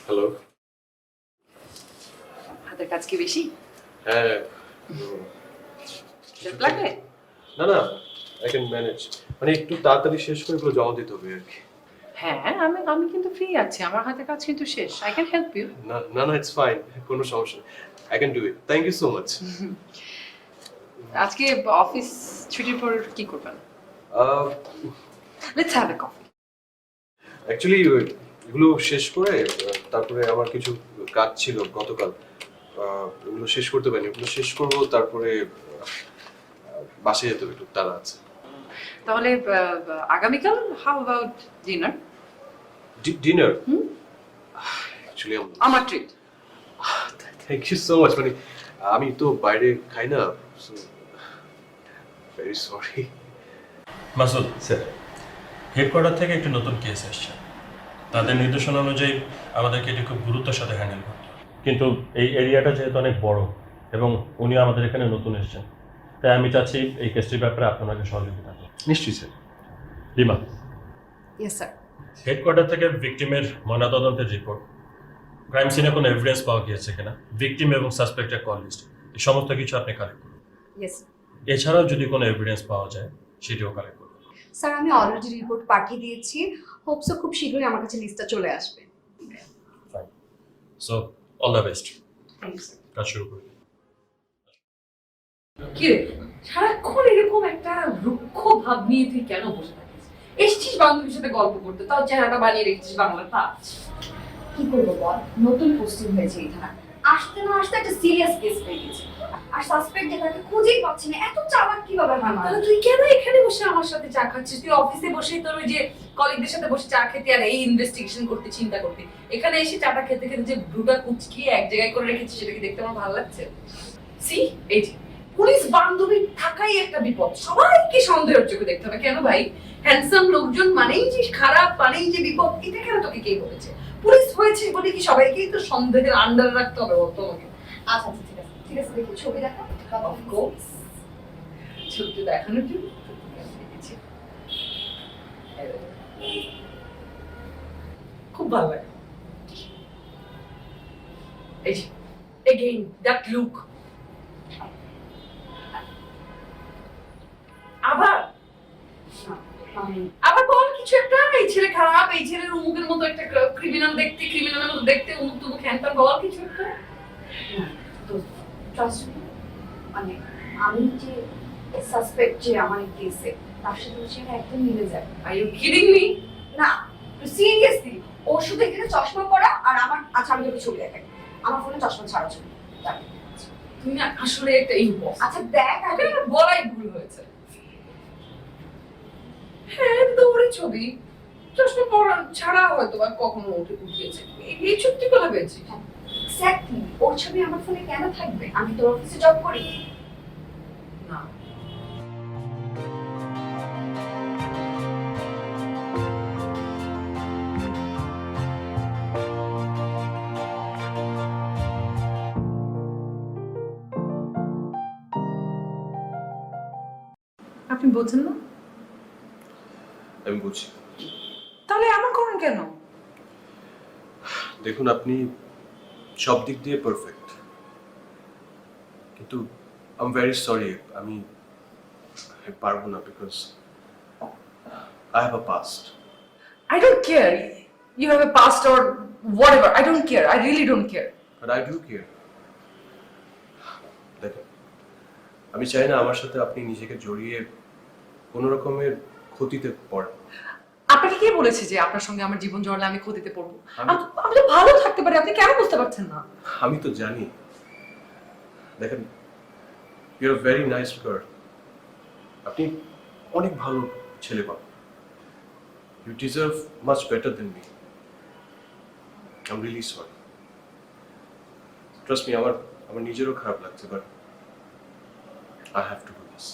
Hello. হাতের কাজ কি বেশি? হ্যাঁ। হেল্প লাগবে? না না, আই ক্যান ম্যানেজ। মানে একটু তাড়াতাড়ি শেষ করে এগুলো জমা দিতে হবে আর কি। হ্যাঁ, আমি আমি কিন্তু ফ্রি আছি। আমার হাতের কাজ কিন্তু শেষ। I can help you. না না না, ইটস ফাইন, কোনো সমস্যা নেই। I can do it. Thank you so much. আজকে অফিস ছুটির পর কি করবেন? Let's have a coffee. Actually এগুলো শেষ করে তারপরে আমার কিছু কাজ ছিল গতকাল, ওগুলো শেষ করতে পারিনি। ওগুলো শেষ করবো, তারপরে বাসায় যেতে হবে, একটু তাড়া আছে। তাহলে আগামীকাল how about dinner? Dinner? Actually আমার treat. Thank you so much. মানে আমি তো বাইরে খাই না, very sorry. Masud sir. Headquarter থেকে একটি নতুন কেস এসেছে। তাদের নির্দেশনা অনুযায়ী আমাদেরকে এটি খুব গুরুত্বের সাথে হ্যান্ডেল করতে হবে। কিন্তু এই এরিয়াটা যেহেতু অনেক বড় এবং উনি আমাদের এখানে নতুন এসেছেন, তাই আমি চাচ্ছি এই কেসটির ব্যাপারে আপনাকে সহযোগিতা করুন। নিশ্চয়ই sir. Rima, yes sir. Headquarter থেকে ভিকটিমের ময়নাতদন্তের রিপোর্ট, ক্রাইম সিনে কোনো এভিডেন্স পাওয়া গিয়েছে কিনা, ভিকটিম এবং সাসপেক্টের কল লিস্ট, এই সমস্ত কিছু আপনি কালেক্ট করুন। ইয়েস। এছাড়াও যদি কোনো এভিডেন্স পাওয়া যায় সেটিও কালেক্ট করুন। স্যার আমি অলরেডি রিপোর্ট পাঠিয়ে দিয়েছি, হোপসো খুব শীঘ্রই আমার কাছে লিস্টটা চলে আসবে। Fine, so all the best. Thank you sir. কাজ শুরু করুন। কি রে, সারাক্ষণ এরকম একটা রুক্ষ ভাব নিয়ে তুই কেন বসে থাকিস? এসছিস বান্ধবীর সাথে গল্প করতে, তাও চেহারাটা বানিয়ে রেখেছিস বাংলা তাজ। কি করবো বল, নতুন পোস্টিং হয়েছে এই থানায়, আসতে না আসতে একটা সিরিয়াস কেস পেয়ে গেছে, আর সাসপেক্ট যে তাকে খুঁজেই পাচ্ছি না। এত চালাক কিভাবে হয় মানুষ? তাহলে তুই কেন এখানে বসে আমার সাথে চা খাচ্ছিস? তুই অফিসে বসে তোর ওই যে কলিগদের সাথে বসে চা খেতে আর এই ইনভেস্টিগেশন করতে চিন্তা করতে, এখানে এসে চাটা খেতে খেতে যে ব্রুটা কুচকিয়ে এক জায়গায় করে রেখেছিস, সেটা কি দেখতে আমার ভালো লাগছে? সি, এই যে পুলিশ বান্ধবী থাকাই একটা বিপদ, সবাইকে সন্দেহের চোখে দেখতে হবে। কেন ভাই? হ্যান্ডসাম লোকজন মানেই যে খারাপ, মানেই যে বিপদ, এটা কেন তোকে কে বলেছে? পুলিশ হয়েছে বলে কি সবাইকেই তো সন্দেহের আন্ডার রাখতে হবে তোমাকে? আচ্ছা আচ্ছা, ঠিক আছে ঠিক আছে, দেখি ছবি দেখা। অফকোর্স, ছবি দেখানোর জন্য দেখেছি, খুব ভালো লাগে। এই যে এগেইন দ্যাট লুক, আবার আবার বল কিছু একটা। এই ছেলে খারাপ, এই ছেলের উমুকের মতো একটা ক্রিমিনাল দেখতে, ক্রিমিনালের মতো দেখতে, উমুক তুমুক হ্যান্ডপান, বল কিছু একটা। ট্রাস্ট মি, মানে আমি যে সাসপেক্ট যে আমার এই কেসে, তার সাথে সেটা একদম মিলে যায়। Are you kidding me? না সিরিয়াসলি, ওর শুধু এখানে চশমা পরা আর আমার, আচ্ছা আমি তোকে ছবি দেখাই, আমার ফোনে চশমা ছাড়া ছবি। তুমি না আসলে একটা ইম্পস। আচ্ছা দেখ, আগে বলাই ভুল হয়েছে। হ্যাঁ, দৌড়ে ছবি, চশমা পরা ছাড়া হয়তো বা কখনো উঠিয়েছে, এই চুক্তি করা হয়েছে। এক্স্যাক্টলি, ওর ছবি আমার ফোনে কেন থাকবে? আমি তোর অফিসে জব করি না, আপনি বোঝেন না? আমি বুঝছি। তাহলে এমন করেন কেন? দেখুন, আপনি সব দিক দিয়ে পারফেক্ট, কিন্তু আই এম ভেরি সরি, আমি পারবো না, because I have a past. I don't care. You have a past or whatever. I don't care. I really don't care. But I do care. দেখেন, আমি চাই না আমার সাথে আপনি নিজেকে জড়িয়ে কোনো রকমের ক্ষতিতে পড়েন। আপনাকে কে বলেছে যে আপনার সঙ্গে আমার জীবন জড়ালে আমি ক্ষতিতে পড়বো? আমি- আমি তো ভালো থাকতে পারি, আপনি কেন বুঝতে পারছেন না? আমি তো জানি। দেখেন, you are very nice girl, আপনি অনেক ভালো ছেলে পান। You deserve much better then me. I am really sorry. Trust me, আমার আমার নিজেরও খারাপ লাগছে, but I have to do this.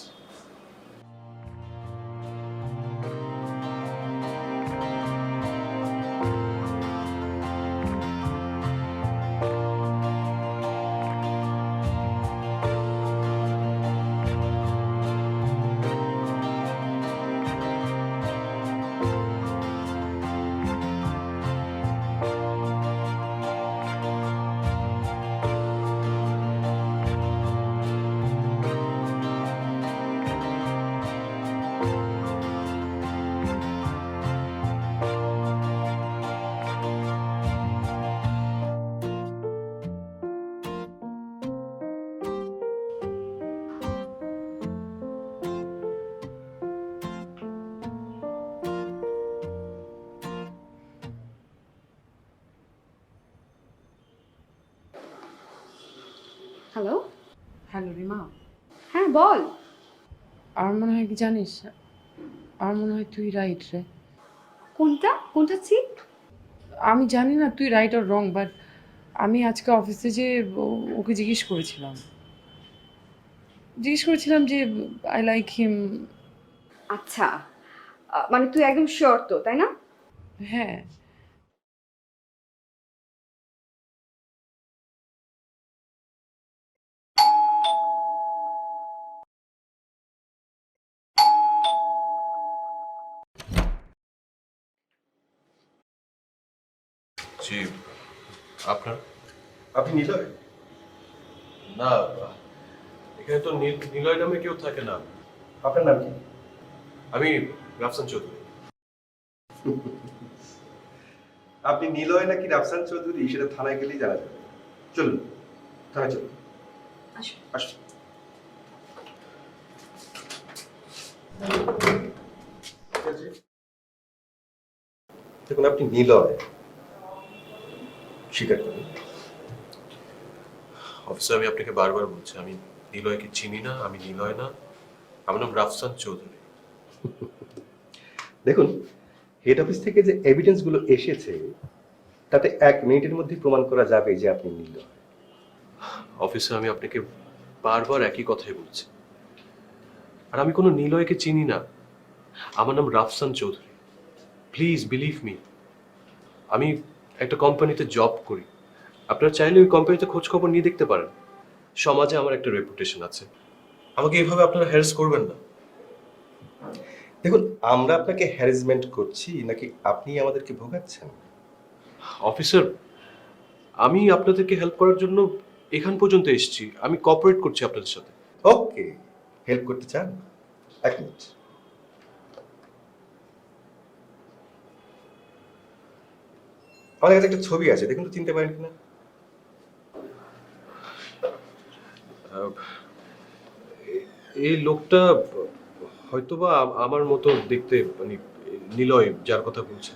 Hello, hello Rima, হ্যাঁ বল। আমার মনে হয় কি জানিস, আমার মনে হয় তুই রাইট রে। কোনটা কোনটা ঠিক? আমি জানি না তুই রাইট অর রং, বাট আমি আজকে অফিসে যে ওকে জিজ্ঞেস করেছিলাম যে আই লাইক হিম। আচ্ছা, মানে তুই একদম শিওর তো, তাই না? হ্যাঁ। জি, আপনার? আপনি নিলয়? না, এখানে তো নিলয় নামে কেউ থাকে না। আপনার নাম কি? আমি রাফসান চৌধুরী। আপনি নিলয় নাকি রাফসান চৌধুরী সেটা থানায় গেলেই জানা যাবে। চলুন থানায় চলুন। আসো। আসুন। দেখুন আপনি নিলয়, স্বীকার করুন। অফিসার, আমি আপনাকে বারবার বলছি, আমি নিলয়কে চিনি না, আমি নিলয় না, আমার নাম রাফসান চৌধুরী। দেখুন হেড অফিস থেকে যে এভিডেন্স গুলো এসেছে তাতে 1 মিনিটের মধ্যে প্রমাণ করা যাবে যে আপনি নিলয়। অফিসার, আমি আপনাকে বারবার একই কথাই বলছি, আর আমি কোনো নিলয়কে চিনি না। আমার নাম Rafsan Chowdhury. Please believe me. আমি একটা কোম্পানিতে জব করি। আপনারা চাইলে ওই কোম্পানিতে খোঁজ খবর নিয়ে দেখতে পারেন। সমাজে আমার একটা রেপুটেশন আছে। আমাকে এইভাবে আপনারা হ্যারাস করবেন না। দেখুন আমরা আপনাকে হ্যারাসমেন্ট করছি নাকি আপনি আমাদেরকে ভোগাচ্ছেন? অফিসার, আমি আপনাদেরকে হেল্প করার জন্য এখান পর্যন্ত এসেছি। আমি কোঅপারেট করছি আপনাদের সাথে। ওকে, হেল্প করতে চান? 1 মিনিট। আমার কাছে একটা ছবি আছে, দেখুন তো চিনতে পারেন কিনা। এই লোকটা হয়তোবা আমার মতো দেখতে, মানে নিলয় যার কথা বলছে।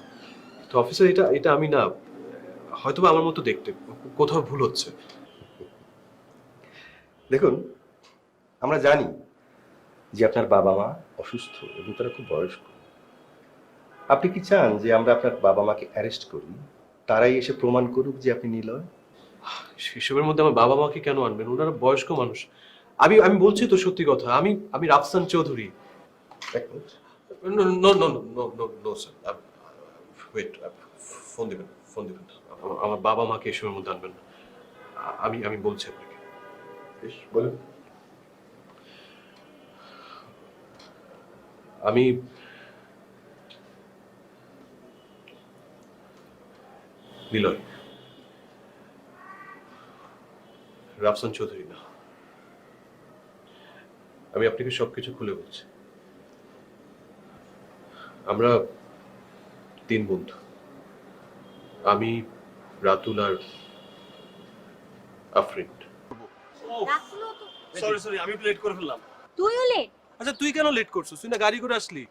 তো অফিসার, এটা এটা আমি না, হয়তোবা আমার মতো দেখতে, কোথাও ভুল হচ্ছে। দেখুন আমরা জানি যে আপনার বাবা মা অসুস্থ এবং তারা খুব বয়স্ক। আপনি কি চান যে আমরা আপনার বাবা মাকে অ্যারেস্ট করি, তারাই এসে প্রমাণ করুক যে আপনি নিলয়? সেসবের মধ্যে আমার বাবা মাকে কেন আনবেন? ওনারা বয়স্ক মানুষ। আমি আমি বলছি তো সত্যি কথা। আমি আমি রাফসান চৌধুরী। এক minute. No no no no no no sir, wait, phone দিবেন, ফোন দিবেন। আমার বাবা মাকে এসবের মধ্যে আনবেন না। আমি আমি বলছি আপনাকে। বেশ, বলুন। আমি নিলয়, রাফসান চৌধুরী না। আমি আপনাকে সবকিছু খুলে বলছি। আমরা 3 বন্ধু, আমি, রাতুল আর আফরিন। সরি আমি একটু লেট করে ফেললাম। তুইও লেট? আচ্ছা তুই কেন লেট করছিস? তুই না গাড়ি করে আসলি।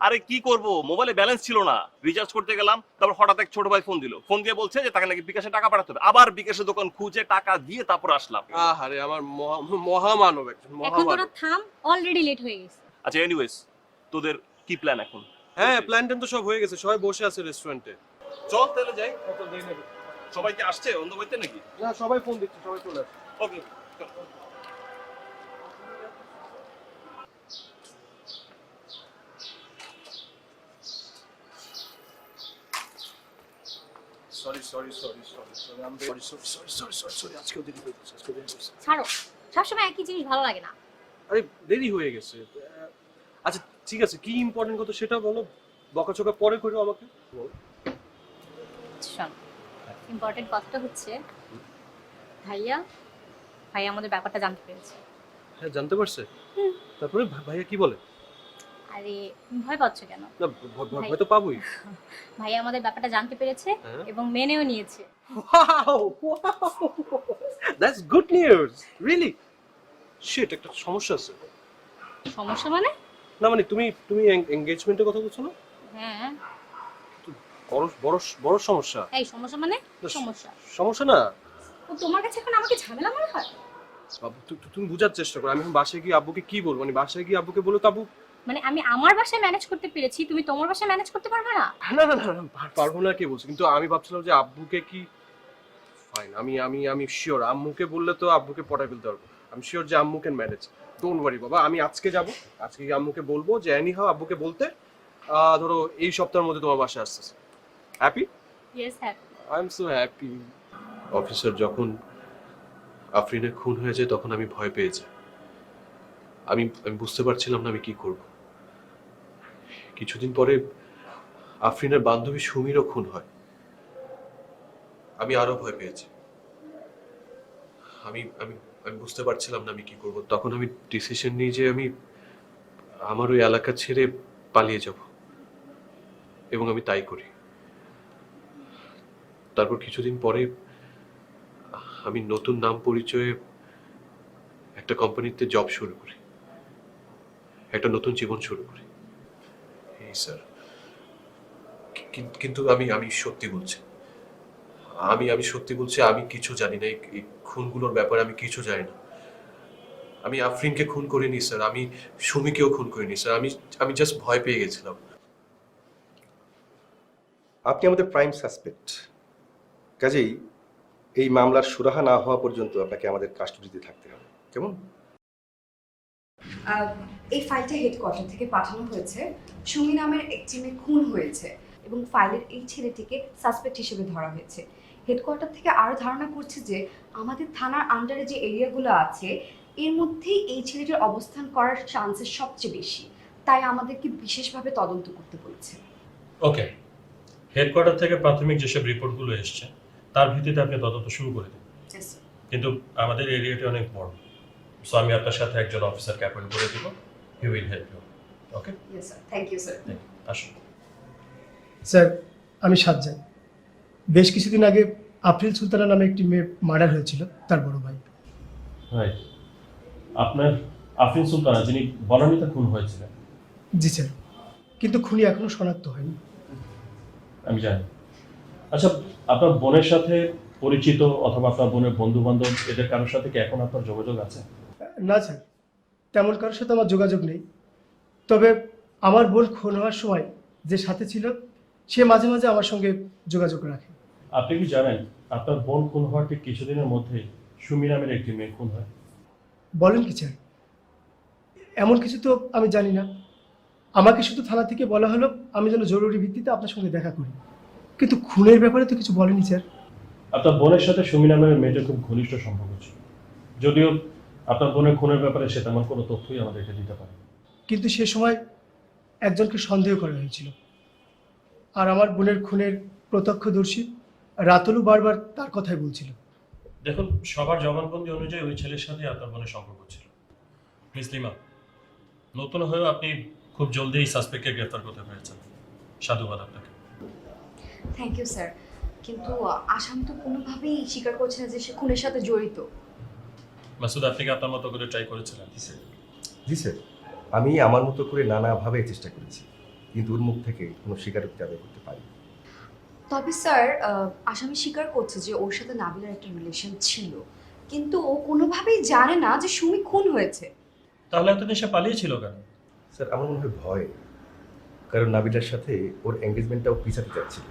আরে কি করব, মোবাইলে ব্যালেন্স ছিল না, রিচার্জ করতে গেলাম, তারপর হঠাৎ এক ছোট ভাই ফোন দিল, ফোন দিয়ে বলছে যে তাকে নাকি বিকাশে টাকা পাঠাতে হবে, আবার বিকাশের দোকান খুঁজে টাকা দিয়ে তারপর আসলাম। আহারে, আমার মহামানব একজন, এখন মহামানব। তোরা থাম, অলরেডি লেট হয়ে গেছে। আচ্ছা এনিওয়েজ, তোদের কি প্ল্যান এখন? হ্যাঁ, প্ল্যান ট্যান তো সব হয়ে গেছে, সবাই বসে আছে রেস্টুরেন্টে। চল তাহলে যাই, কত দেরি নেবে। সবাই কি আসছে অন্ধ বইতে নাকি? না, সবাই ফোন দিচ্ছে, সবাই চলে আসছে। ওকে। ছাড়ো, সবসময় একই জিনিস ভালো লাগে না। আরে দেরি হয়ে গেছে। আচ্ছা ঠিক আছে, কি ইম্পর্টেন্ট কথা সেটা বলো। বকাচকা পরে করো আমাকে। শোন, ইম্পর্টেন্ট কথাটা হচ্ছে ভাইয়া ভাইয়া আমাদের ব্যাপারটা জানতে পেরেছে। হ্যাঁ, জানতে পারছে? তারপরে ভাইয়া কি বলে? আরে তুমি ভয় পাচ্ছ কেন? না, ভয় তো পাবোই। ভাইয়া আমাদের ব্যাপারটা জানতে পেরেছে হ্যাঁ। এবং মেনেও নিয়েছে। Wow! That's good news. Really? Shit, একটা সমস্যা আছে। সমস্যা মানে? না মানে তুমি এনগেজমেন্টের কথা বলছো না? হ্যাঁ। বড় বড় বড় সমস্যা। এই সমস্যা মানে? না, সমস্যা। সমস্যা না। ও তোমার কাছে এখন আমাকে ঝামেলা মনে হয়? বাবু তুমি বোঝার চেষ্টা করো, আমি এখন বাসায় গিয়ে আব্বুকে কি বলবো, মানে বাসায় গিয়ে আব্বুকে বলো তো আব্বু। মানে আমি আমার বাসায় ম্যানেজ করতে পেরেছি, তুমি তোমার বাসায় ম্যানেজ করতে পারবে না? না না না না, পারবো না কে বলছে, কিন্তু আমি ভাবছিলাম যে আব্বুকে কি ফাইন, আমি আমি আমি শিওর আম্মুকে বললে তো আব্বুকে পটাই ফেলতে পারবো। আমি শিওর যে আম্মু ক্যান ম্যানেজ, ডোন্ট ওয়ারি বাবা। আমি আজকে যাব, আজকে গিয়ে আম্মুকে বলবো যে এনি হাও আব্বুকে বলতে ধরো এই সপ্তাহের মধ্যে তোমার বাসায় আসতেছে। Happy? Yes happy. I am so happy. Officer, যখন আফরিনের খুন হয়েছে তখন আমি ভয় পেয়েছি। আমি বুঝতে পারছিলাম না আমি কি করব। কিছুদিন পরে আফরিনের বান্ধবী সুমিরও খুন হয়, আমি আরো ভয় পেয়েছি। আমি আমি আমি বুঝতে পারছিলাম না আমি কি করব। তখন আমি ডিসিশন নিই যে আমি আমার ওই এলাকা ছেড়ে পালিয়ে যাব, এবং আমি তাই করি। তারপর কিছুদিন পরে আমি নতুন নাম পরিচয়ে একটা কোম্পানিতে জব শুরু করি, একটা নতুন জীবন শুরু করি। এই স্যার, কিন্তু আমি সত্যি বলছি, আমি সত্যি বলছি, আমি কিছু জানি না। এই খুনগুলোর ব্যাপারে আমি কিছু জানি না। আমি আফরিনকে খুন করিনি স্যার, আমি সুমিকেও খুন করিনি স্যার। আমি জাস্ট ভয় পেয়ে গেছিলাম। আপনি আমাদের প্রাইম সাসপেক্ট, কাজেই এই মামলার সুরাহা না হওয়া পর্যন্ত আপনাকে আমাদের কাস্টডিতে থাকতে হবে, কেমন? এই ফাইলটা হেডকোয়ার্টার থেকে পাঠানো হয়েছে। সুমি নামের একটি মেয়ে খুন হয়েছে এবং ফাইলের এই ছেলেটিকে সাসপেক্ট হিসেবে ধরা হয়েছে। হেডকোয়ার্টার থেকে আরও ধারণা করছে যে আমাদের থানার আন্ডারে যে এরিয়াগুলো আছে এর মধ্যেই এই ছেলেটির অবস্থান করার চান্সেস সবচেয়ে বেশি, তাই আমাদেরকে বিশেষভাবে তদন্ত করতে বলছে। ওকে, হেডকোয়ার্টার থেকে প্রাথমিক যেসব রিপোর্টগুলো এসছে তার ভিত্তিতে আপনি তদন্ত শুরু করে দিন। কিন্তু আমাদের এরিয়াটি অনেক বড়, সো আমি আপনার সাথে একজন অফিসারকে অ্যাপয়েন্ট করে দিব। He will help you. Okay, yes sir, thank you sir. আসুন। স্যার, আমি সাজ্জাদ। বেশ কিছুদিন আগে আফরিন সুলতানা নামে একটি মেয়ে মার্ডার হয়েছিল, তার বড় ভাই। রাইট, আপনার আফরিন সুলতানা যিনি বনানীতে খুন হয়েছিলেন? জি স্যার, কিন্তু খুনি এখনো শনাক্ত হয়নি। আমি জানি। আচ্ছা, আপনার বোনের সাথে পরিচিত অথবা আপনার বোনের বন্ধু বান্ধব এদের কারোর সাথে কি এখন আপনার যোগাযোগ আছে? না স্যার, তেমন কারোর সাথে আমার যোগাযোগ নেই। তবে আমার বোন খুন হওয়ার সময় যে সাথে ছিল সে মাঝে মাঝে আমার সঙ্গে যোগাযোগ রাখে। আপনি কি জানেন আপনার বোন খুন হওয়ার ঠিক কিছুদিনের মধ্যেই সুমি নামের একটি মেয়ে খুন হয়? বলেন কি স্যার? এমন কিছু তো আমি জানি না। আমাকে শুধু থানা থেকে বলা হলো আমি যেন জরুরি ভিত্তিতে আপনার সঙ্গে দেখা করি, কিন্তু খুনের ব্যাপারে তো কিছু বলেনি স্যার। আপনার বোনের সাথে সুমি নামের মেয়েটার খুব ঘনিষ্ঠ সম্পর্ক ছিল, যদিও আপনার বোনের খুনের ব্যাপারে সে তেমন কোনো তথ্যই আমাদেরকে দিতে পারে। কিন্তু সে সময় একজনকে সন্দেহ করা হয়েছিল, আর আমার বোনের খুনের প্রত্যক্ষদর্শী রাতুলু বারবার তার কথাই বলছিল। দেখুন, সবার জবানবন্দি অনুযায়ী ওই ছেলের সাথে আপনার বোনের সম্পর্ক ছিল। মিস লিমা, নতুন হয়েও আপনি খুব জলদি এই সাসপেক্টকে গ্রেফতার করতে পেরেছেন, সাধুবাদ আপনাকে। থ্যাংক ইউ স্যার, কিন্তু আসামি তো কোনোভাবেই স্বীকার করছে না যে সে খুনের সাথে জড়িত। মাসুদ, আপনি কি আপনার মতো করে ট্রাই করেছিলেন? জি স্যার, আমি আমার মতো করে নানাভাবে চেষ্টা করেছি, কিন্তু ওর মুখ থেকে কোনো স্বীকারোক্তি আদায় করতে পারি। তবে স্যার, আসামি স্বীকার করছে যে ওর সাথে নাবিলার একটা রিলেশন ছিল, কিন্তু ও কোনোভাবেই জানে না যে সুমি খুন হয়েছে। তাহলে এতদিন সে পালিয়েছিল কেন? স্যার, আমার মনে হয় ভয়, কারণ নাবিলার সাথে ওর এঙ্গেজমেন্টটাও পিছাতে চাচ্ছিল,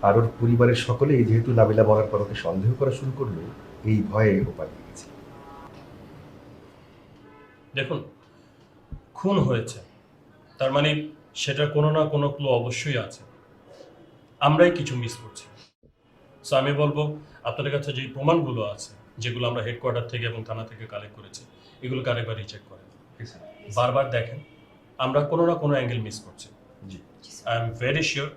আর ওর পরিবারের সকলেই যেহেতু নাবিলা মরার পর ওকে সন্দেহ করা শুরু করলো, এই ভয়ে ও পালিয়ে গেছে। দেখুন, খুন হয়েছে তার মানে সেটার কোনো না কোনো ক্লু অবশ্যই আছে, আমরাই কিছু মিস করছি। সো আমি বলবো আপনাদের কাছে যে প্রমাণগুলো আছে, যেগুলো আমরা হেডকোয়ার্টার থেকে এবং থানা থেকে কালেক্ট করেছি, এগুলোকে আরেকবার রিচেক করেন, বারবার দেখেন, আমরা কোনো না কোনো অ্যাঙ্গেল মিস করছি। জি, আই এম ভেরি শিওর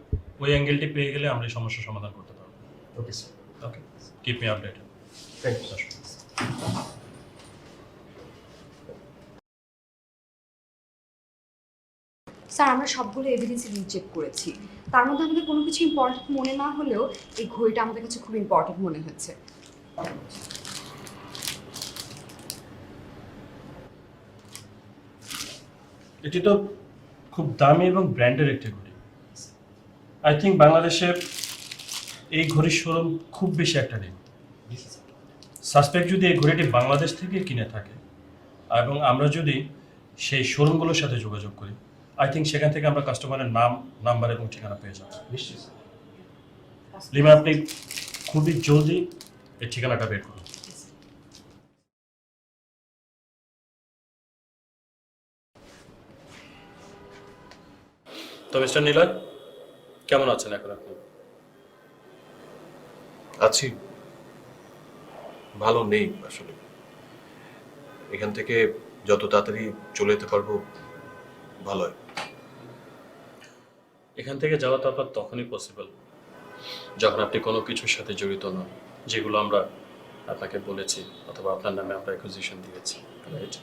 ওই অ্যাঙ্গেলটি পেয়ে গেলে আমরা এই সমস্যার সমাধান করতে পারবো। Okay sir. Okay, keep me updated. Thank you sir. Sir, আমরা সবগুলো এভিডেন্স রিচেক করেছি, তার মধ্যে আমাদের কোনো কিছু ইম্পর্টেন্ট মনে না হলেও এই ঘড়িটা আমাদের কাছে খুব ইম্পর্টেন্ট মনে হচ্ছে। এটি তো খুব দামি এবং ব্র্যান্ডের একটি ঘড়ি। আই থিঙ্ক বাংলাদেশে এই ঘড়ির শোরুম খুব বেশি একটা নেই। সাসপেক্ট যদি এই ঘড়িটি বাংলাদেশ থেকে কিনে থাকে এবং আমরা যদি সেই শোরুমগুলোর সাথে যোগাযোগ করি, আই থিঙ্ক সেখান থেকে আমরা কাস্টমারের নাম, নাম্বার এবং ঠিকানা পেয়ে যাব। নিশ্চয়ই স্যার। লিমা, আপনি খুবই জলদি এই ঠিকানাটা বের করুন। তো মিস্টার নিলয়, কেমন আছেন এখন আপনি? আছি, ভালো নেই আসলে। এখান থেকে যত তাড়াতাড়ি চলে যেতে পারবো ভালো হয়। এখান থেকে যাওয়া তো আপনার তখনই পসিবল যখন আপনি কোনো কিছুর সাথে জড়িত নন, যেগুলো আমরা আপনাকে বলেছি অথবা আপনার নামে আমরা অ্যাকুজিশন দিয়েছি, রাইট?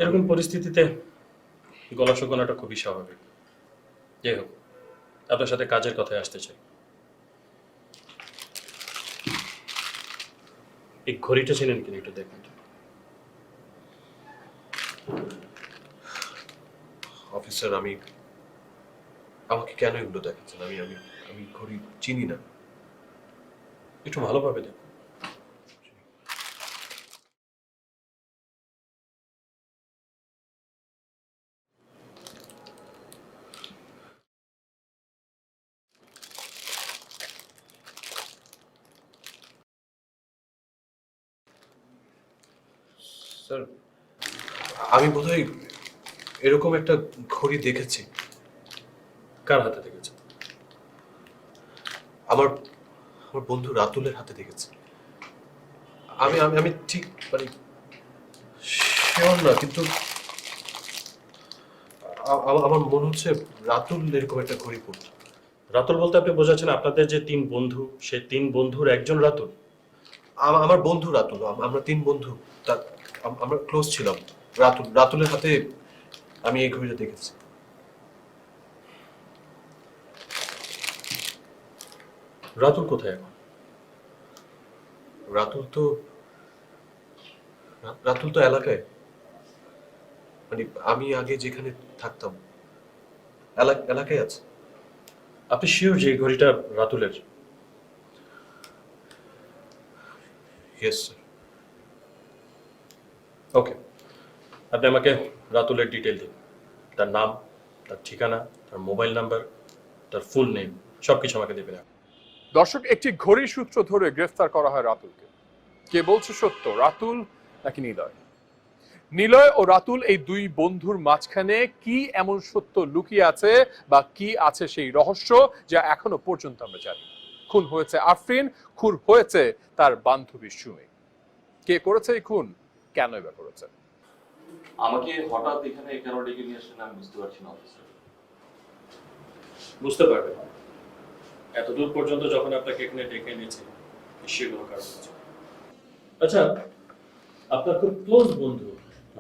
এরকম পরিস্থিতিতে গলা শুকানোটা খুবই স্বাভাবিক। যাই হোক, আপনার সাথে কাজের কথায় আসতে চাই। এই ঘড়িটা চিনেন কিনা একটু দেখুন। অফিসার, আমাকে কেন এগুলো দেখাচ্ছেন? আমি আমি আমি ঘড়ি চিনি না। একটু ভালোভাবে দেখুন। স্যার, আমি বোধহয় এরকম একটা ঘড়ি দেখেছি। কার হাতে দেখেছেন? আমার আমার বন্ধু রাতুলের হাতে দেখেছি। আমি আমি আমি ঠিক মানে শিওর না, কিন্তু আমার মনে হচ্ছে রাতুল এরকম একটা ঘড়ি পরত। রাতুল বলতে আপনি বোঝাচ্ছেন আপনাদের যে 3 বন্ধু, সেই 3 বন্ধুর একজন রাতুল? আমার বন্ধু রাতুল, আমরা 3 বন্ধু, আমরা ক্লোজ ছিলাম। রাতুলের হাতে আমি এই ঘড়িটা দেখেছি। রাতুল কোথায় এখন? রাতুল তো এলাকায়, মানে আমি আগে যেখানে থাকতাম এলাকায় আছে। আপনি শিওর যে এই ঘড়িটা রাতুলের? Yes sir. ওকে, আপনি আমাকে রাতুলের ডিটেল দিন। তার নাম, তার ঠিকানা, তার মোবাইল নাম্বার, তার ফুল নেম, সবকিছু আমাকে দেবেন। দর্শক, একটি ঘড়ির সূত্র ধরে গ্রেফতার করা হয় রাতুলকে। কে বলছে সত্য, রাতুল নাকি নিলয়? নিলয় ও রাতুল এই 2 বন্ধুর মাঝখানে কি এমন সত্য লুকিয়ে আছে বা কি আছে সেই রহস্য যা এখনো পর্যন্ত আমরা জানি? খুন হয়েছে আফরিন, খুন হয়েছে তার বান্ধবী সুমি। কে করেছে এই খুন, কেন বা করেছে? আমাকে হঠাৎ এখানে কেন ডেকে নিয়ে আসলেন আমি বুঝতে পারছি না অফিসার। বুঝতে পারবেন এতদূর পর্যন্ত যখন আপনাকে এখানে ডেকে এনেছি, নিশ্চয়ই কোনো কারণ আছে। আচ্ছা, আপনার খুব ক্লোজ বন্ধু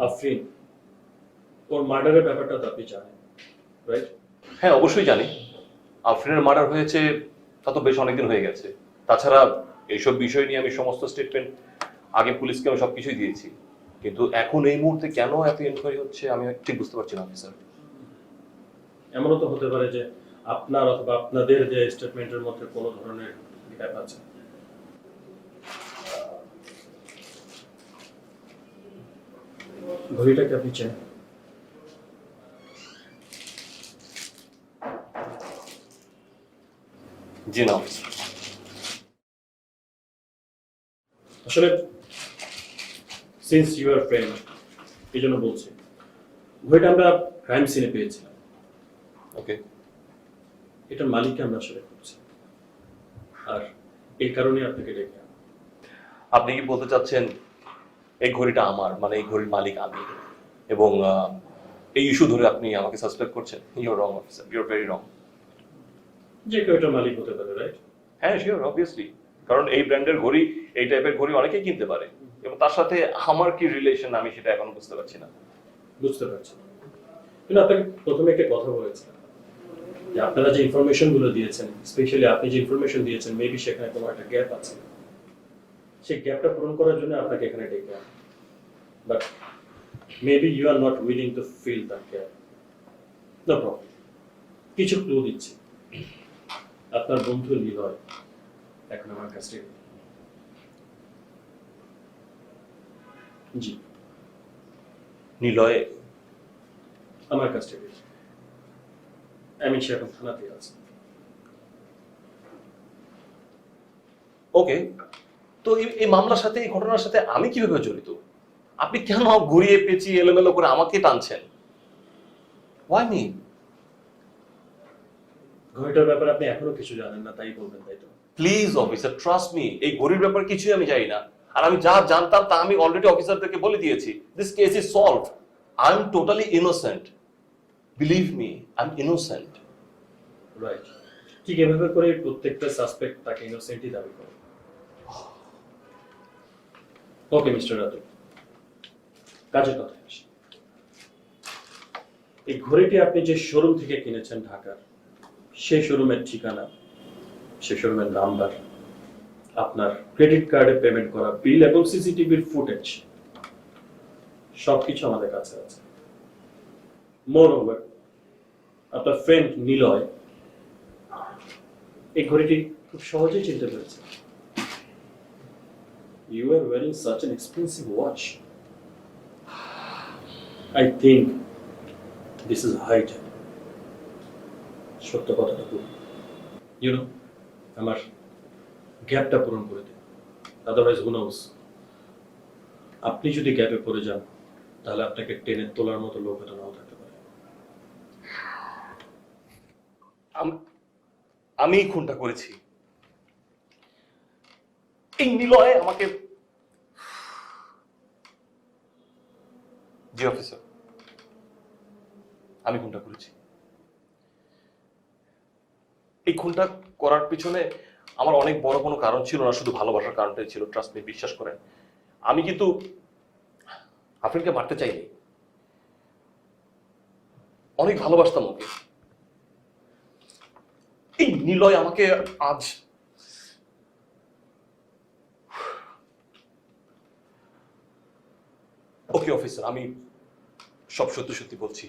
আফরিন, ওর মার্ডারের ব্যাপারটা তো আপনি জানেন, রাইট? হ্যাঁ, অবশ্যই জানি। আফরিনের মার্ডার হয়েছে তা তো বেশ অনেকদিন হয়ে গেছে। তাছাড়া এইসব বিষয় নিয়ে আমি সমস্ত স্টেটমেন্ট আগে পুলিশকে আমি সবকিছুই দিয়েছি, কিন্তু এখন এই মুহূর্তে কেন এত এনকোয়ারি হচ্ছে আমি ঠিক বুঝতে পারছি না অফিসার। এমনও তো হতে পারে যে আপনার অথবা আপনাদের যে স্টেটমেন্টের মধ্যে কোনো ধরনের গ্যাপ আছে। ঘড়িটাকে আপনি চেনেন? জি না অফিসার। আসলে সিন্স ইউ আর ফ্রেন্ড, এই জন্য বলছি। ঘড়িটা আমরা ক্রাইম সিনে পেয়েছিলাম। ওকে, এটার মালিককে আমরা আসলে খুঁজছি, আর এই কারণে আপনাকে ডেকে। আপনি কি বলতে চাচ্ছেন এই ঘড়িটা আমার, মানে এই ঘড়ির মালিক আমি, এবং এই ইস্যু ধরে আপনি আমাকে সাসপেক্ট করছেন? Your wrong officer, your very wrong. যে কেউ এটার মালিক হতে পারে, রাইট? হ্যাঁ শিওর, অবভিয়াসলি, কারণ এই ব্র্যান্ডের ঘড়ি, এই টাইপের ঘড়ি অনেকেই কিনতে পারে, এবং তার সাথে আমার কি রিলেশন আমি সেটা এখনো বুঝতে পারছি না। বুঝতে পারছি, কিন্তু আপনাকে প্রথমে একটা কথা বলেছিলাম যে আপনারা যে ইনফরমেশন গুলো দিয়েছেন, স্পেশালি আপনি যে ইনফরমেশন দিয়েছেন, মেবি সেখানে কোনো একটা গ্যাপ আছে। সেই গ্যাপটা পূরণ করার জন্য আপনাকে এখানে ডেকে আনা। But maybe you are not willing to fill that gap. No problem, কিছু ক্লু দিচ্ছি। আপনার বন্ধু নিলয় এখন আমার কাছে। জি, নিলয় আমার কাছে আমি সে এখন থানাতে আছে। ওকে, তো এই মামলার সাথে, এই ঘটনার সাথে আমি কিভাবে জড়িত? আপনি কেন ঘুরিয়ে পেঁচিয়ে এলোমেলো করে আমাকে টানছেন? Y me? ঘড়িটার ব্যাপারে আপনি এখনো কিছু জানেন না, তাই বলবেন, তাই তো? প্লিজ অফিসার, ট্রাস্ট মি, এই ঘড়ির ব্যাপারে কিছুই আমি জানি না। আর আমি যা জানতাম তা আমি অলরেডি অফিসারদেরকে বলে দিয়েছি। This case is solved. I am totally innocent. Believe me, I M innocent. Right, ঠিক এভাবে করে প্রত্যেকটা সাসপেক্ট তাকে ইনোসেন্টই দাবি করে। ওকে মিস্টার রাতুল, কাজের কথা আসি। এই ঘড়িটি আপনি যে শোরুম থেকে কিনেছেন ঢাকার, সেই শোরুমের ঠিকানা, সেই শোরুমের নাম্বার, আপনার ক্রেডিট কার্ডে পেমেন্ট করা বিল এবং সিসিটিভির ফুটেজ সবকিছু আমাদের কাছে আছে। মোরওভার, আপনার ফ্রেন্ড নিলয় এই ঘড়িটি খুব সহজেই চিনতে পেরেছে। You are wearing such an expensive watch. I think this is high time. সত্য কথাটা বলি, ইউ নো, আমার গ্যাপটা পূরণ করে দিন। আদারওয়াইজ হু নোস, আপনি যদি গ্যাপে পড়ে যান তাহলে আপনাকে টেনে তোলার মতো লোক হয়তো নাও থাকতে পারে। আমি খুনটা করেছি। এই নিলয় আমাকে। জি অফিসার, আমি খুনটা করেছি। এই খুনটা করার পিছনে আমার অনেক বড় কোনো কারণ ছিল না, শুধু ভালোবাসার কারণটাই ছিল। ট্রাস্ট মি, বিশ্বাস করেন। আমি কিন্তু আফরিনকে মারতে চাইনি, অনেক ভালোবাসতাম ওকে। এই নিলয় আমাকে আজ ওকে অফিসার, আমি সব সত্যি সত্যি বলছি।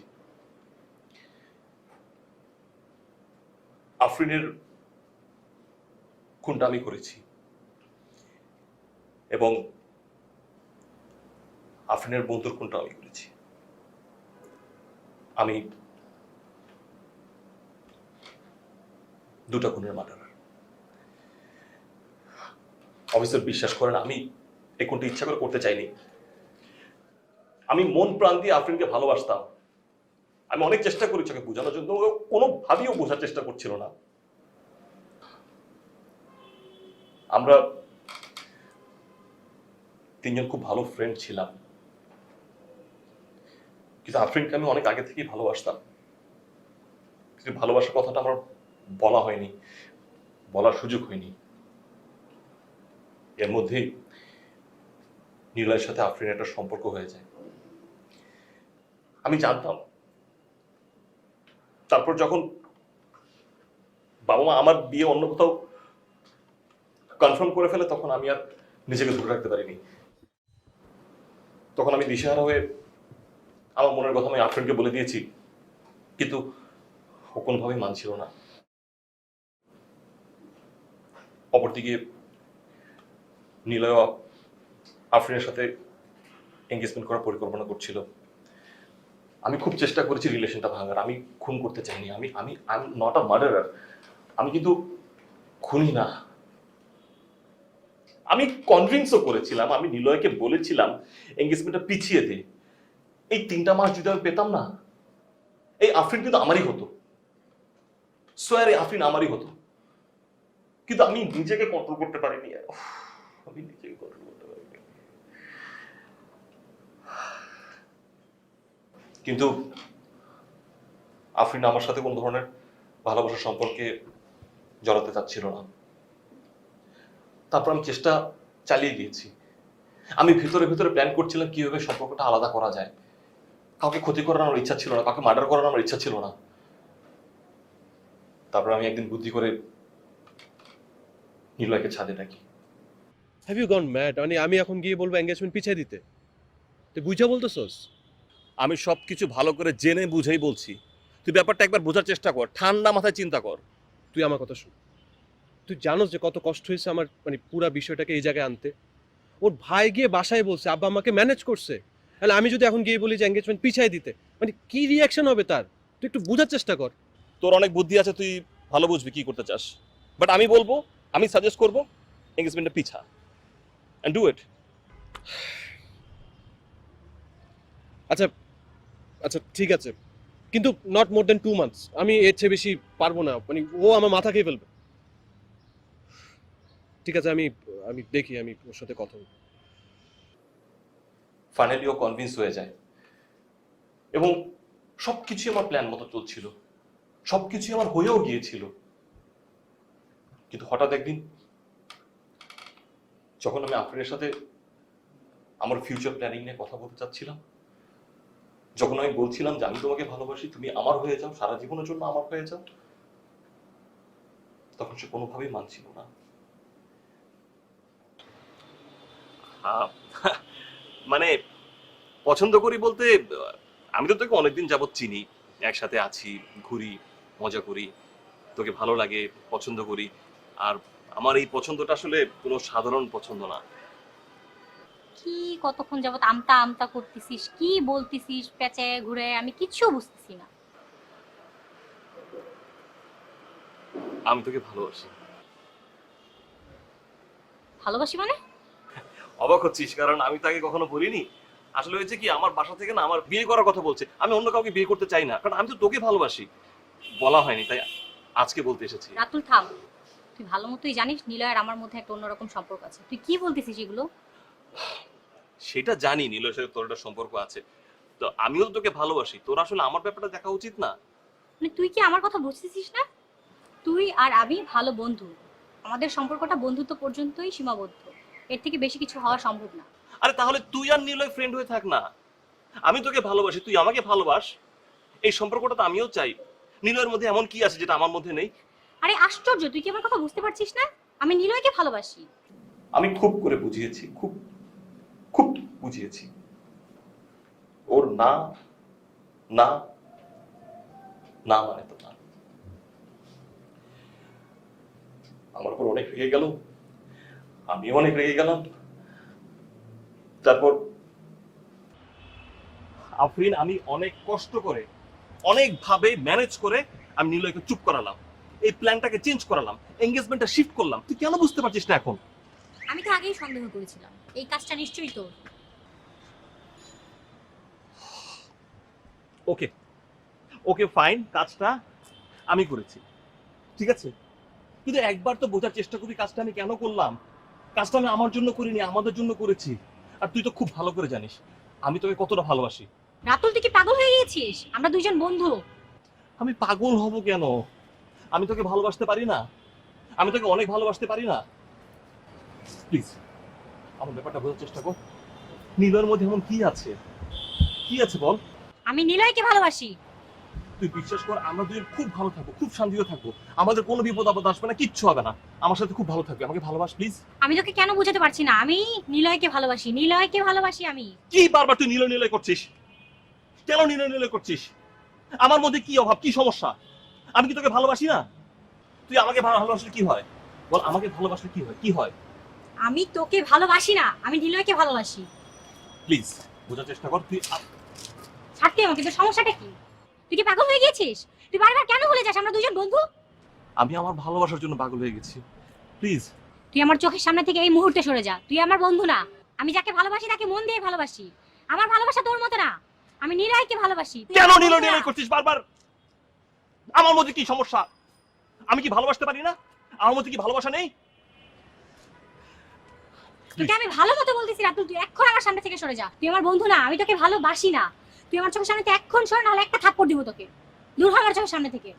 আফরিনের খুনটা আমি করেছি এবং আফরিনের বন্ধুর খুনটা আমি করেছি। আমি দুটা খুনের মার্ডারার। অফিসার বিশ্বাস করেন, আমি এই খুনটা ইচ্ছা করে করতে চাইনি। আমি মন প্রাণ দিয়ে আফরিনকে ভালোবাসতাম। আমি অনেক চেষ্টা করেছি ওকে বোঝানোর জন্য, কোনোভাবেও বোঝার চেষ্টা করছিল না। আমরা তিনজন খুব ভালো ফ্রেন্ড ছিলাম, কিন্তু আফরিনকে আমি অনেক আগে থেকেই ভালোবাসতাম। কিন্তু ভালোবাসার কথাটা আমার বলা হয়নি, বলার সুযোগ হয়নি। এর মধ্যেই নিলয়ের সাথে আফরিনের একটা সম্পর্ক হয়ে যায়। আমি জানতাম। তারপর যখন বাবা মা আমার বিয়ে অন্য কোথাও কনফার্ম করে ফেলে, তখন আমি আর নিজেকে ধরে রাখতে পারিনি। তখন আমি দিশেহারা হয়ে আমার মনের কথা আমি আফরিনকে বলে দিয়েছি, কিন্তু ও কোনোভাবেই মানছিল না। অপরদিকে নিলয় আফরিনের সাথে এঙ্গেজমেন্ট করার পরিকল্পনা করছিল। আমি খুব চেষ্টা করেছি রিলেশনটা ভাঙার। আমি খুন করতে চাইনি। আমি আমি I am not a murderer. আমি কিন্তু খুনি না। আমি কনভিন্সও করেছিলাম, আমি নিলয়কে বলেছিলাম এঙ্গেজমেন্টটা পিছিয়ে দে। এই 3টা মাস যদি আমি পেতাম না, এই আফরিন কিন্তু আমারই হতো। সোয়ারে আফরিন আমারই হতো। কিন্তু আমি নিজেকে কন্ট্রোল করতে পারিনি। আমি নিজেকে কন্ট্রোল করতে পারিনি। কিন্তু আফরিন আমার সাথে কোন ধরনের ভালোবাসার সম্পর্কে জড়াতে চাচ্ছিল না। তারপর আমি চেষ্টা চালিয়ে গিয়েছি। আমি ভিতরে ভিতরে প্ল্যান করছিলাম কিভাবে সম্পর্কটা আলাদা করা যায়। কাউকে ক্ষতি করার আমার ইচ্ছা ছিল না, কাউকে মার্ডার করার আমার ইচ্ছা ছিল না। তারপর আমি একদিন বুদ্ধি করে নিলয়কে ছাদে ডাকি। Have you gone mad? মানে আমি এখন গিয়ে বলবো এঙ্গেজমেন্ট পিছিয়ে দিতে? তুই বুঝা বলতেছস? আমি সবকিছু ভালো করে জেনে বুঝেই বলছি, তুই ব্যাপারটা একবার বোঝার চেষ্টা কর, ঠান্ডা মাথায় চিন্তা কর। তুই আমার কথা শুন। তুই জানোস যে কত কষ্ট হয়েছে আমার মানে পুরা বিষয়টাকে এই জায়গায় আনতে। ওর ভাই গিয়ে বাসায় বলছে, আব্বা আমাকে ম্যানেজ করছে। তাহলে আমি যদি এখন গিয়ে বলি যে এঙ্গেজমেন্ট পিছিয়ে দিতে, মানে কি রিয়াকশন হবে তার? তুই একটু বোঝার চেষ্টা কর। তোর অনেক বুদ্ধি আছে, তুই ভালো বুঝবি কি করতে চাস, বাট আমি বলবো, আমি সাজেস্ট করবো এঙ্গেজমেন্টটা পিছা, এন্ড ডু ইট। আচ্ছা আচ্ছা ঠিক আছে, কিন্তু নট মোর দেন 2 মান্থস। আমি এর চেয়ে বেশি পারবো না, মানে ও আমার মাথা খেয়ে ফেলবে। ঠিক আছে, আমি আমি দেখি, আমি ওর সাথে কথা বলবো। ফাইনালি ও কনভিন্স হয়ে যায় এবং সবকিছু আমার প্ল্যান মতো চলছিল, সবকিছু আমার হয়েও গিয়েছিল। কিন্তু হঠাৎ একদিন যখন আমি আফরিনের সাথে আমার ফিউচার প্ল্যানিং নিয়ে কথা বলতে চাচ্ছিলাম, যখন আমি বলছিলাম যে আমি তোমাকে ভালোবাসি, তুমি আমার হয়ে যাও, সারা জীবনের জন্য আমার হয়ে যাও, তখন সে কোনোভাবেই মানছিল না। মানে পছন্দ করি বলতে, আমি তো তোকে অনেকদিন যাবত চিনি, একসাথে আছি, ঘুরি, মজা করি, তোকে ভালো লাগে, পছন্দ করি। আর আমার এই পছন্দটা আসলে কোনো সাধারণ পছন্দ না। কি কতক্ষণ যাবত আমতা আমতা করতেছিস, কি বলতেছিস পেঁচে ঘুরে, আমি কিচ্ছু বুঝতেছি না। আমি তোকে ভালোবাসি। ভালোবাসি মানে? অবাক হচ্ছিস কারণ আমি তাকে কখনো বলিনি। আসলে হয়েছে কি, আমার বাসা থেকে না আমার বিয়ে করার কথা বলছে, আমি অন্য কাউকে বিয়ে করতে চাই না, কারণ আমি তো তোকে ভালোবাসি। বলা হয়নি, তাই আজকে বলতে এসেছি। রাতুল থাম, তুই ভালো মতোই জানিস নিলয় আর আমার মধ্যে একটা অন্যরকম সম্পর্ক আছে। তুই কি বলতেছিস এগুলো? সেটা জানি নীলের সাথে তোর একটা সম্পর্ক আছে, তো আমিও তো তোকে ভালোবাসি। তোর আসলে আমার ব্যাপারটা দেখা উচিত না? মানে তুই কি আমার কথা বুঝতেছিস না? তুই আর আমি ভালো বন্ধু, আমাদের সম্পর্কটা বন্ধুত্ব পর্যন্তই সীমাবদ্ধ, এর থেকে বেশি কিছু হওয়া সম্ভব না। আরে তাহলে তুই আর নীলয় ফ্রেন্ড হয়ে থাক না। আমি তোকে ভালোবাসি, তুই আমাকে ভালোবাস, এই সম্পর্কটা তো আমিও চাই। নীলয়ের মধ্যে এমন কি আছে যেটা আমার মধ্যে নেই? আরে আশ্চর্য, তুই কি আমার কথা বুঝতে পারছিস না? আমি নিলয়কে ভালোবাসি। আমি খুব করে বুঝিয়েছি, খুব খুব বুঝিয়েছি। ওর না না না মানে তো না। আমার উপর অনেক রেগে গেল, আমি অনেক রেগে গেলাম। তারপর আফরিন, আমি অনেক কষ্ট করে, অনেক ভাবে ম্যানেজ করে আমি নীলয়কে চুপ করালাম, এই প্ল্যানটাকে চেঞ্জ করালাম, এঙ্গেজমেন্টটা শিফট করলাম। তুই কেন বুঝতে পারছিস না এখন? আমি তো আগেই সন্দেহ করেছিলাম এই কাজটা নিশ্চয়ই তোর। ওকে ওকে ফাইন, কাজটা আমি করেছি, ঠিক আছে, কিন্তু একবার তো বোঝার চেষ্টা করি কাজটা আমি কেন করলাম। কাজটা আমি আমার জন্য করিনি, আমাদের জন্য করেছি। আর তুই তো খুব ভালো করে জানিস আমি তোকে কতটা ভালোবাসি। রাতুল, তুই কি পাগল হয়ে গিয়েছিস? আমরা দুইজন বন্ধু। আমি পাগল হব কেন? আমি তোকে ভালোবাসতে পারি না? আমি তোকে অনেক ভালোবাসতে পারি না? প্লিজ আমার ব্যাপারটা বোঝার চেষ্টা কর। নীলয়ের মধ্যে এমন কি আছে, কি আছে বল? আমি নিলয়কে ভালোবাসি। তুই বিশ্বাস কর, আমরা দুজন খুব ভালো থাকবো, খুব শান্তিতে থাকবো, আমাদের কোনো বিপদ আপদ আসবে না, কিচ্ছু হবে না। আমার সাথে খুব ভালো থাকবে, আমাকে ভালোবাস প্লিজ। আমি তোকে কেন বোঝাতে পারছি না? আমি নিলয়কে ভালোবাসি, নিলয়কে ভালোবাসি আমি। কি বারবার তুই নীলয় নীলয় করছিস? কেন নীলয় নীলয় করছিস? আমার মধ্যে কি অভাব, কি সমস্যা? আমি কি তোকে ভালোবাসি না? তুই আমাকে ভালোবাসলে কি হয় বল? আমাকে ভালোবাসলে কি হয়? কি হয়? আমি তোকে ভালোবাসি না, আমি নিলয়কে ভালোবাসি। প্লিজ বোঝার চেষ্টা কর। তুই ছাড়তে আমাকে, তোর সমস্যাটা কি? তুই কি পাগল হয়ে গিয়েছিস? তুই বারবার কেন ভুলে যাস আমরা দুজন বন্ধু? আমি আমার ভালোবাসার জন্য পাগল হয়ে গেছি, প্লিজ। তুই আমার চোখের সামনে থেকে এই মুহূর্তে সরে যা। তুই আমার বন্ধু না। আমি যাকে ভালোবাসি তাকে মন দিয়ে ভালোবাসি। আমার ভালোবাসা তোর মতো না। আমি নিলয়কে ভালোবাসি। কেন নীলয় নীলয় করছিস বারবার? আমার মধ্যে কি সমস্যা? আমি কি ভালোবাসতে পারি না? আমার মধ্যে কি ভালোবাসা নেই? তোকে আমি ভালো মতো বলতেছি রাতুল, তুই এক্ষুনি আমার সামনে থেকে সরে যা। তুই আমার বন্ধু না, আমি তোকে ভালোবাসি না। তুই আমার চোখের সামনে থেকে এক্ষুন সর, নাহলে একটা থাপ্পড় দিব তোকে। দূর হ আমার চোখের সামনে থেকে।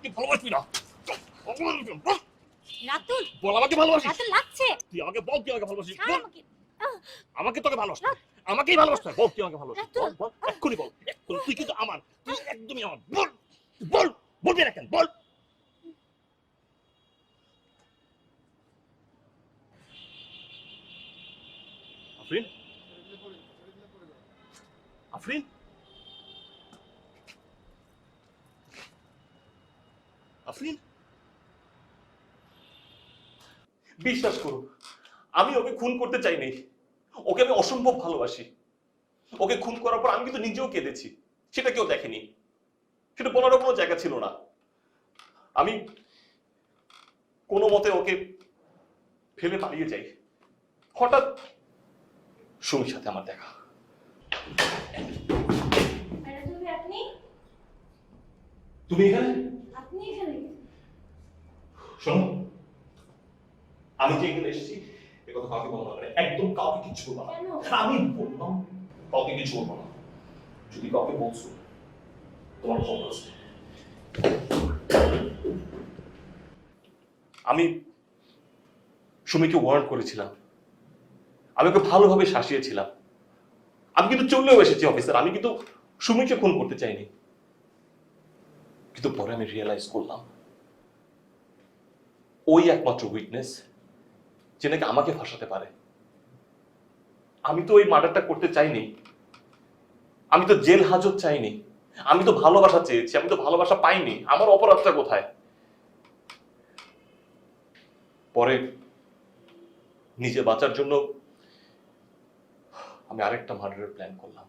তুই ভালোবাসবি না? রাতুল বল আমাকে ভালোবাসিস? রাতুল লাগছে। তুই আমাকে বল তুই আমাকে ভালোবাসিস? ছাড় বল আমাকে। আমাকে তোকে ভালোবাসি, আমাকেই ভালোবাসতে হয়। বল তুই আমাকে ভালোবাসিস? রাতুল। বল বল এক্ষুনি বল, এক্ষুনি। তুই কিন্তু আমার, তুই একদমই আমার। বল বল, বলবি না কেন? বল। আফরিন, আফরিন, আফরিন, বিশ্বাস করুন, আমি ওকে খুন করতে চাইনি। ওকে আমি অসম্ভব ভালোবাসি। ওকে খুন করার পর আমি কিন্তু নিজেও কেঁদেছি, সেটা কেউ দেখেনি। সেটা বলারও কোনো জায়গা ছিল না। আমি কোনো মতে ওকে ফেলে পালিয়ে যাই। হঠাৎ সুমির সাথে আমার দেখা। আপনি তুমি এখানে? আপনি এখানে? শোনো, আমি যে এখানে এসেছি এ কথা কাউকে বলবো না, একদম কাউকে কিচ্ছু বলবো না। আমি বললাম কাউকে কিছু বলবো না। যদি কাউকে বলছো তোমার খবর আছে। আমি সুমিকে ওয়ার্ন করেছিলাম, আমি ওকে ভালোভাবে শাসিয়েছিলাম। আমি কিন্তু চলেও এসেছি অফিসার, আমি কিন্তু সুমিকে খুন করতে চাইনি। কিন্তু পরে আমি রিয়েলাইজ করলাম ওই একমাত্র উইটনেস যে নাকি আমাকে ফাঁসাতে পারে। আমি তো ওই মার্ডারটা করতে চাইনি, আমি তো জেল হাজত চাইনি, আমি তো ভালোবাসা চেয়েছি, আমি তো ভালোবাসা পাইনি। আমার অপরাধটা কোথায়? পরে নিজে বাঁচার জন্য আমি আরেকটা মার্ডারের প্ল্যান করলাম।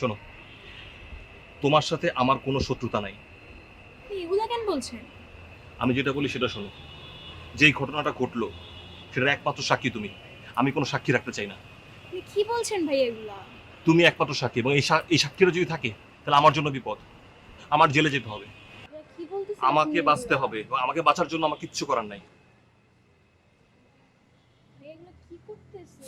শোনো, তোমার সাথে আমার কোনো শত্রুতা নাই। এগুলা কেন বলছেন? আমি যেটা বলি সেটা শোনো। যেই ঘটনাটা ঘটলো সেটার একমাত্র সাক্ষী তুমি, আমি কোনো সাক্ষী রাখতে চাই না। আপনি কি বলছেন ভাই এগুলা? তুমি একমাত্র সাক্ষী, এবং এই সাক্ষীরা যদি থাকে তাহলে আমার জন্য বিপদ। আমার জেলে যেতে হবে, কি বলতেছেন? আমাকে বাঁচতে হবে, এবং আমাকে বাঁচার জন্য আমার কিচ্ছু করার নাই। এগুলা কি করতেছে?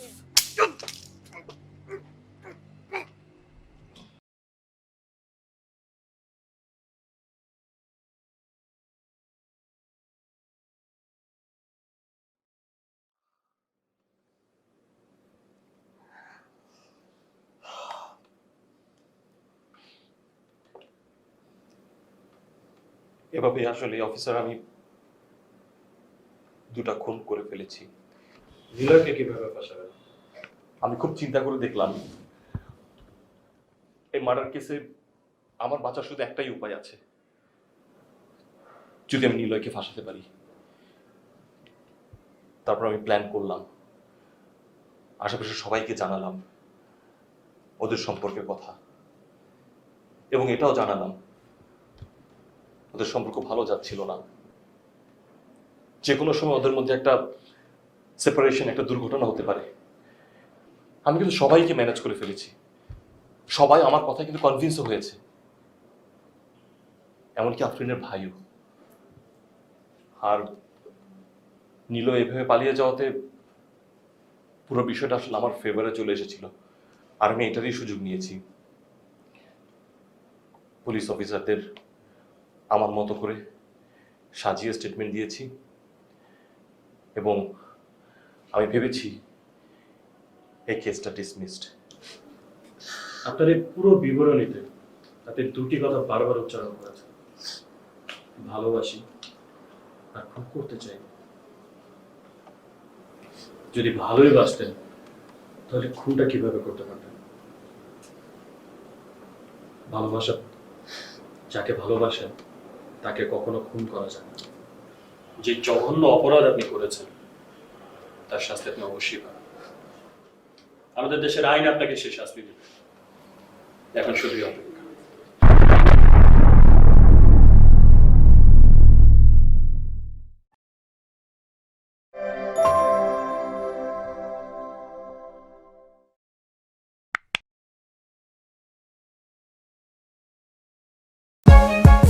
এভাবে আসলে অফিসার আমি দুটা খুন করে ফেলেছি। নিলয়কে কিভাবে ফাঁসাবেন? আমি খুব চিন্তা করে দেখলাম এই মার্ডার কেসে আমার বাঁচার শুধু একটাই উপায় আছে, যদি আমি নিলয়কে ফাঁসাতে পারি। তারপর আমি প্ল্যান করলাম, আশেপাশে সবাইকে জানালাম ওদের সম্পর্কের কথা, এবং এটাও জানালাম ওদের সম্পর্ক ভালো যাচ্ছিল না। যে কোনো সময় ওদের মধ্যে একটা সেপারেশন, একটা দুর্ঘটনা হতে পারে। আমি কিন্তু সবাইকে ম্যানেজ করে ফেলেছি, সবাই আমার কথা কিন্তু কনভিন্সও হয়েছে, এমনকি আফরিনের ভাইও। আর নিলয় এভাবে পালিয়ে যাওয়াতে পুরো বিষয়টা আসলে আমার ফেভারে চলে এসেছিল, আর আমি এটারই সুযোগ নিয়েছি। পুলিশ অফিসারদের আমার মতো করে সাজিয়ে স্টেটমেন্ট দিয়েছি, এবং আমি ভেবেছি এই কেসটা ডিসমিসড। আপনার এই পুরো বিবরণীতে আপনি দুটি কথা বারবার উচ্চারণ করেছেন, ভালোবাসি আর খুব করতে চাই। যদি ভালোই বাসতেন তাহলে খুনটা কিভাবে করতে পারতেন? ভালোবাসা, যাকে ভালোবাসেন তাকে কখনো খুন করা যায় না। যে জঘন্য অপরাধ আপনি করেছেন তার শাস্তি আপনি অবশ্যই পাবেন। আমাদের দেশের আইন আপনাকে সে শাস্তি দেবে। এখন শুধুই অপেক্ষা।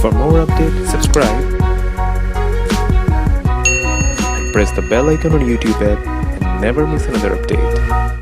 For more updates, subscribe press the bell icon on YouTube app and never miss another update.